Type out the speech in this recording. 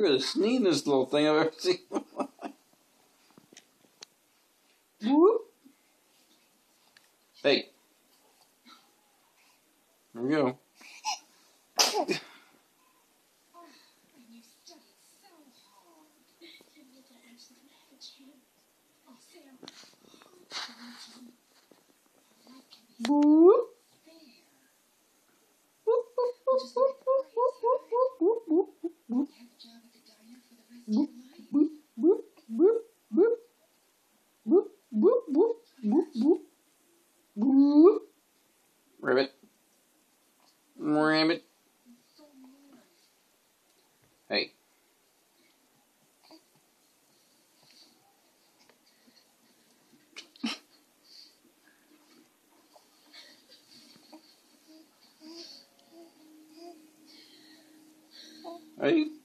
You are the sneezest little thing I've ever seen. Whoop. Hey. Here we go. Boop. Ribbit. Ribbit. Hey. Hey.